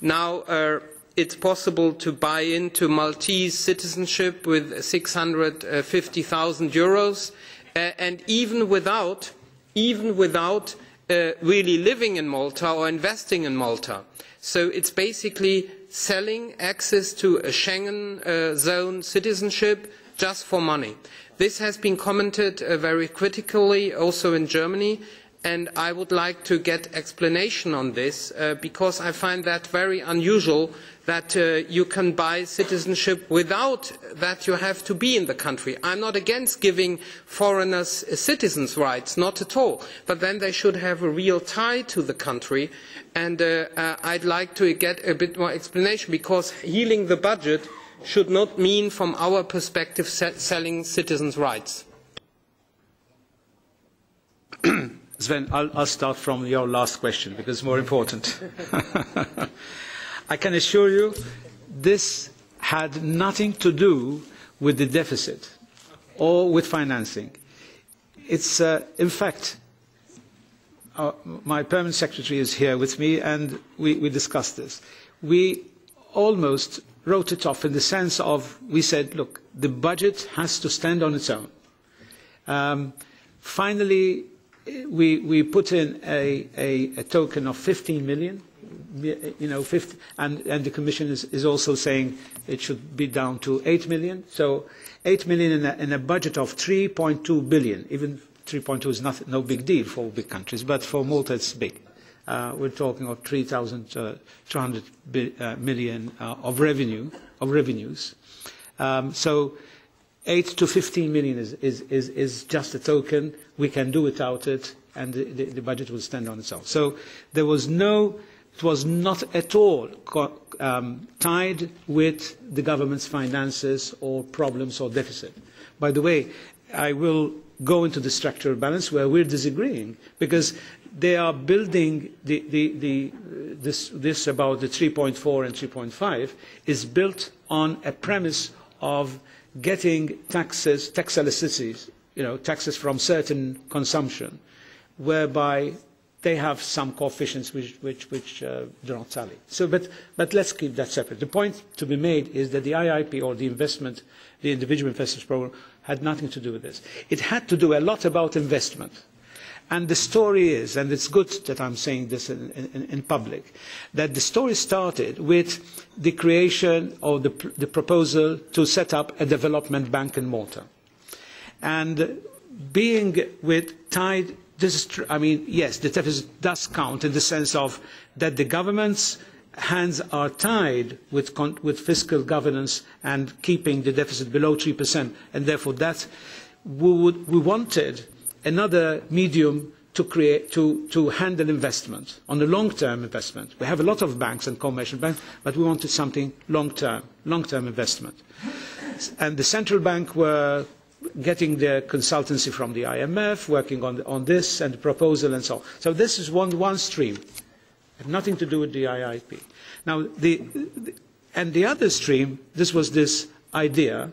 Now it's possible to buy into Maltese citizenship with 650,000 euros, and even without really living in Malta or investing in Malta. So it's basically selling access to a Schengen zone citizenship just for money. This has been commented very critically also in Germany, and I would like to get explanation on this because I find that very unusual that you can buy citizenship without that you have to be in the country. I am not against giving foreigners citizens' rights, not at all, but then they should have a real tie to the country, and I would like to get a bit more explanation because healing the budget should not mean, from our perspective, selling citizens' rights. Sven, I'll start from your last question because it's more important. I can assure you this had nothing to do with the deficit or with financing. It's, in fact, my permanent secretary is here with me and we discussed this. We almost wrote it off in the sense of, we said, look, the budget has to stand on its own. Finally, we put in a token of 15 million, you know, 50, and the Commission is also saying it should be down to 8 million. So 8 million in a budget of 3.2 billion. Even 3.2 is no big deal for big countries, but for Malta it's big. We're talking of 3,200 million of revenues. So 8 to 15 million is just a token. We can do without it, and the budget will stand on its own. So there was it was not at all tied with the government's finances or problems or deficit. By the way, I will go into the structural balance where we're disagreeing, because they are building this about the 3.4 and 3.5 is built on a premise of getting tax elasticities, taxes from certain consumption, whereby they have some coefficients which do not tally. So, but let's keep that separate. The point to be made is that the IIP, or the individual investors program, had nothing to do with this. It had to do a lot about investment. And the story is, and it's good that I'm saying this in public, that the story started with the creation or the proposal to set up a development bank in Malta. And being tied, yes, the deficit does count in the sense of that the government's hands are tied with fiscal governance and keeping the deficit below 3%, and therefore that we wanted another medium to handle investment, on the long-term investment. We have a lot of banks and commercial banks, but we wanted something long-term investment. And the central bank were getting the consultancy from the IMF, working on this and the proposal and so on. So this is one stream. It had nothing to do with the IIP. Now, and the other stream, this was this idea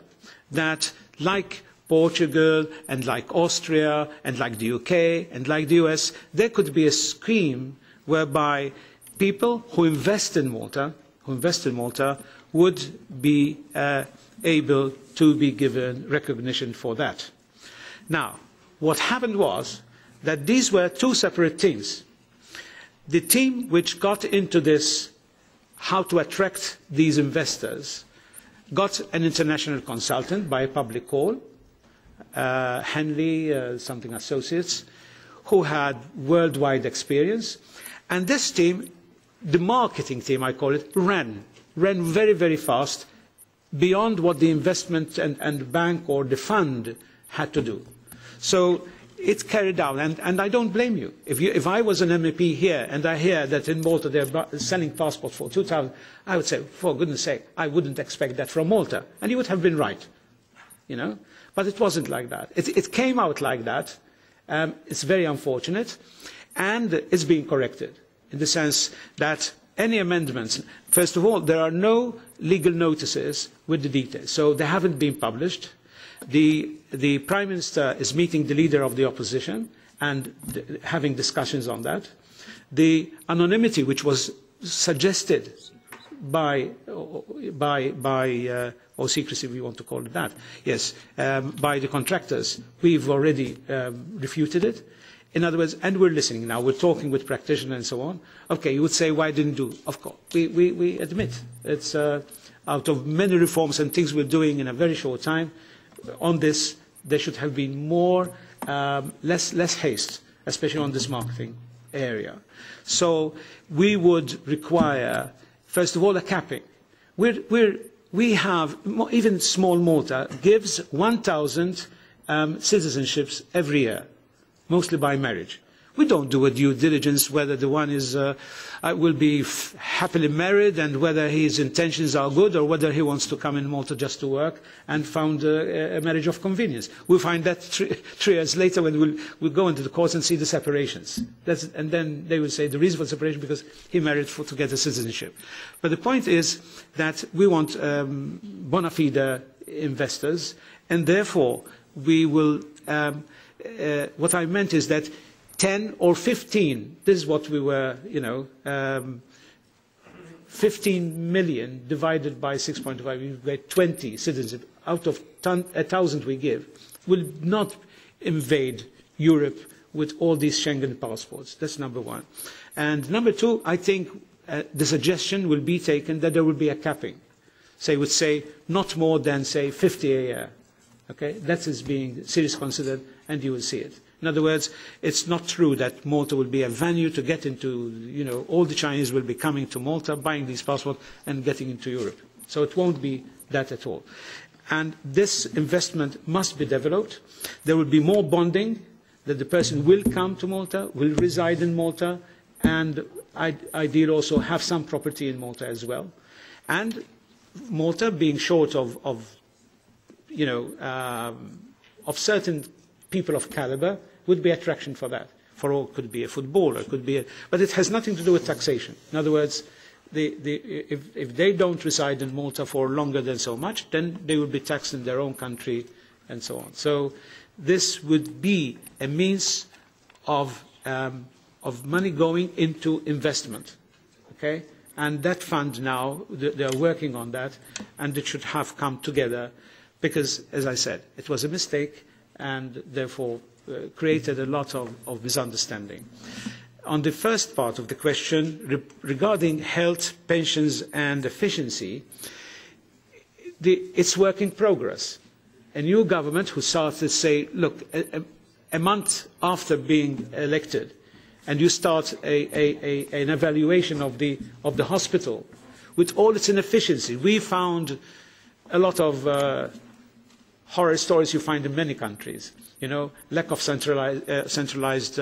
that, like Portugal and like Austria and like the UK and like the US, there could be a scheme whereby people who invest in Malta would be able to be given recognition for that. Now, what happened was that these were two separate teams. The team which got into this, how to attract these investors, got an international consultant by a public call, Henley something Associates, who had worldwide experience, and this team, the marketing team I call it, ran very, very fast beyond what the investment and the bank or the fund had to do. So it carried out, and I don't blame you. If I was an MEP here and I hear that in Malta they're selling passports for 2,000, I would say, for goodness sake, I wouldn't expect that from Malta. And you would have been right, But it wasn't like that. It came out like that. It's very unfortunate, and it's being corrected in the sense that any amendments, first of all, there are no legal notices with the details, so they haven't been published. The Prime Minister is meeting the leader of the opposition and having discussions on that. The anonymity, which was suggested by or secrecy, we want to call it that, yes, by the contractors, we've already refuted it. In other words, and we're listening now, we're talking with practitioners and so on. Okay, you would say, why didn't do? Of course, we admit it's out of many reforms and things we're doing in a very short time. On this, there should have been more, less haste, especially on this marketing area. So we would require, first of all, a capping. We have, even small Malta gives 1,000 citizenships every year, mostly by marriage. We don't do a due diligence whether the one is, will be happily married and whether his intentions are good or whether he wants to come in Malta just to work and found a marriage of convenience. We'll find that 3 years later when we'll go into the courts and see the separations. And then they will say the reason for separation because he married to get a citizenship. But the point is that we want bona fide investors, and therefore we will, what I meant is that 10 or 15, this is what we were, 15 million divided by 6.5, we get 20 citizens. Out of 1,000 we give, will not invade Europe with all these Schengen passports. That's number one. And number two, I think the suggestion will be taken that there will be a capping. Say, would say not more than, say, 50 a year. Okay? That is being seriously considered, and you will see it. In other words, it's not true that Malta will be a venue to get into, all the Chinese will be coming to Malta, buying these passports and getting into Europe. So it won't be that at all. And this investment must be developed. There will be more bonding, that the person will come to Malta, will reside in Malta, and ideally also have some property in Malta as well. And Malta, being short of certain people of caliber, would be attraction for that. For all, could be a footballer, could be but it has nothing to do with taxation. In other words, if they don't reside in Malta for longer than so much, then they will be taxed in their own country and so on. So this would be a means of money going into investment. Okay? And that fund now, they are working on that, and it should have come together because, as I said, it was a mistake and therefore created a lot of misunderstanding. On the first part of the question, regarding health, pensions and efficiency, it's work in progress. A new government who started to say, look, a month after being elected, and you start an evaluation of the hospital with all its inefficiency. We found a lot of horror stories you find in many countries. Lack of centralized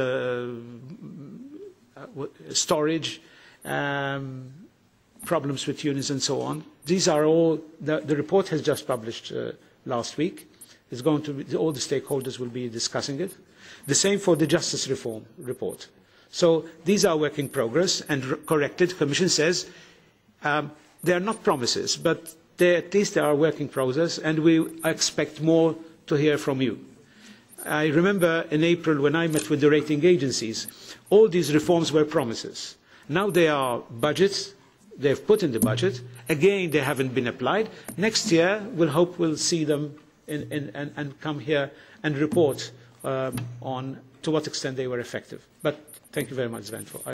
storage, problems with unions and so on. These are all, the report has just published last week. It's going to be, all the stakeholders will be discussing it. The same for the justice reform report. So these are work in progress and corrected. The Commission says they are not promises, but at least they are work in progress, and we expect more to hear from you. I remember in April when I met with the rating agencies, all these reforms were promises. Now they are budgets, they've put in the budget, again they haven't been applied. Next year we'll hope we'll see them and come here and report on to what extent they were effective. But thank you very much, Sven.